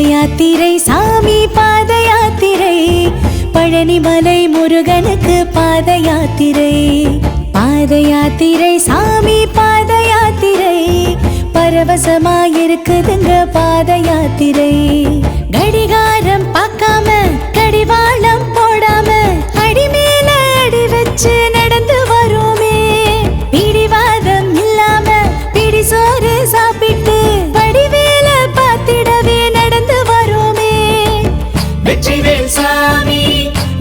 யாத்திரை சாமி பாத யாத்திரை பழனிமலை முருகனுக்கு பாத யாத்திரை சாமி பாத யாத்திரை பரவசமாயிருக்குதுங்க பாத யாத்திரை கடிகாரம் பார்க்காம கடிவாளம் போடாம அடி மேல அடி வச்சு நடந்து வரோமே பிடிவாதம் இல்லாம பிடி சோறு சாப்பிட்டு படிவேல பார்த்திடவே நடந்து வரோமே வெற்றிவேல் சாமி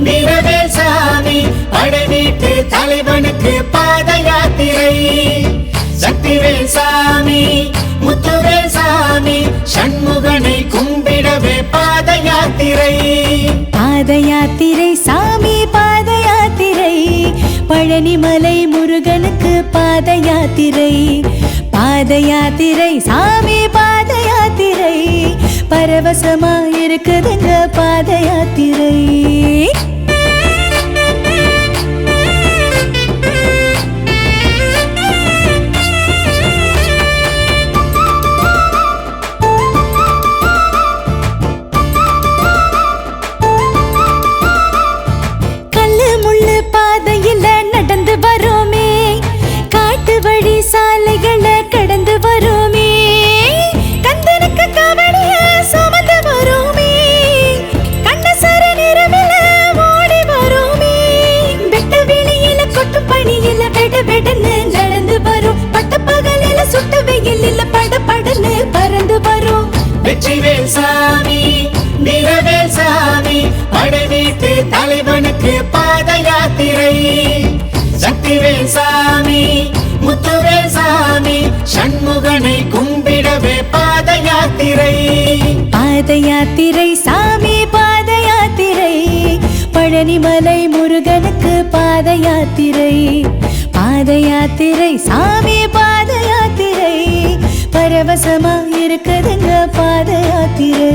வீரவேல் சாமி படைவீட்டு தலைவனுக்கு பாத யாத்திரை சக்திவேல் சாமி முத்துவேல் சாமி சண்முகனை கும்பிடவே பாத யாத்திரை சாமி பாத யாத்திரை பழனிமலை முருகனுக்கு பாத யாத்திரை சாமி பாத யாத்திரை பரவசமா இருக்குதுங்க பாத யாத்திரை நடந்து வரோமே காட்டு வழி சாலைகளை கடந்து வரோமே கந்தனுக்கு கவனிய சுமந்து வரோமே கண்ணசர நிறவில ஓடி வரோமே வெட்ட வெளியில கொட்டு பணியில வெடன்னு நடந்து வரும் பட்ட பகலில சுட்ட வெயிலில படன்னு பறந்து வரும் வெற்றிவேல் சாமி வீரவேல் சாமி படைவீட்டு தலைவனுக்கு பாத யாத்திரை சக்திவேல் சாமி முத்துவேல் சாமி சண்முகனை கும்பிடவே பாத யாத்திரை சாமி பாத யாத்திரை பழனிமலை முருகனுக்கு பாத யாத்திரை சாமி பாத யாத்திரை பரவசமா இருக்குதுங்க பாத யாத்திரை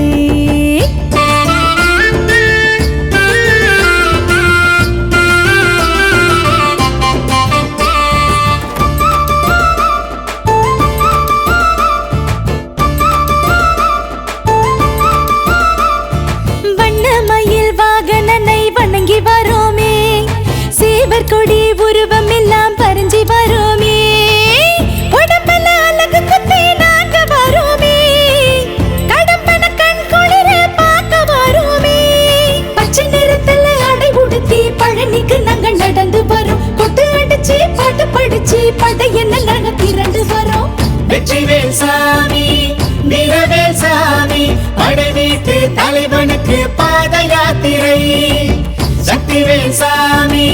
வணங்கி வரோமே சேவர் கொடி உருவம் எல்லாம் பறிஞ்சி வரோமே உடம்பல அழகு குத்தி நாங்க வரோமே கடம்பன கண் குளிர பார்க்க வரோமே பச்சை நிறத்துல அடை உடுத்தி பழனிக்கு நாங்கள் நடந்து வரோம் கொட்டு அடிச்சு பாட்டு படிச்சு படையென்ன நாங்க திரண்டு வரோம் வெற்றிவேல் சாமி வீரவேல் சாமி படைவீட்டு தலைவனுக்கு பாத யாத்திரை சக்திவேல் சாமி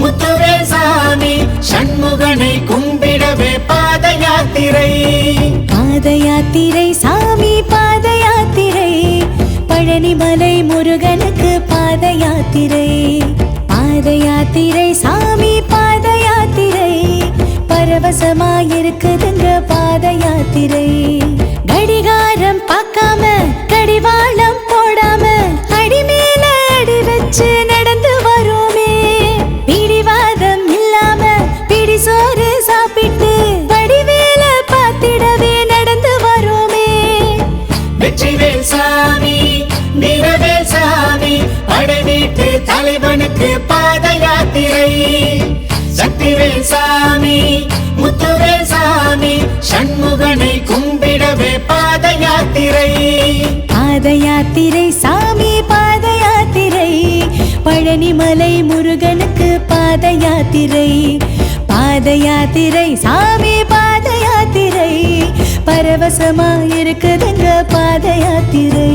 முத்துவேல் சாமி சண்முகனை கும்பிடவே பாத யாத்திரை சாமி பாத யாத்திரை பழனிமலை முருகனுக்கு பாத யாத்திரை சாமி பாத யாத்திரை பரவசமாயிருக்குதுங்க பாத யாத்திரை கடிகாரம் பார்க்காம கடிவாளம் போடாம அடி மேல அடி வச்சு நடந்து வரோமே பிடிவாதம் இல்லாம பிடி சோறு சாப்பிட்டு படிவேல பார்த்திடவே நடந்து வரோமே வெற்றிவேல் சாமி வீரவேல் சாமி படைவீட்டு தலைவனுக்கு பாத யாத்திரை சக்திவேல் சாமி முத்துவேல் சாமி சண்முகனை கும்பிடவே பாத யாத்திரை சாமி பாத யாத்திரை பழனிமலை முருகனுக்கு பாத யாத்திரை சாமி பாத யாத்திரை பரவசமா இருக்குதுங்க பாத யாத்திரை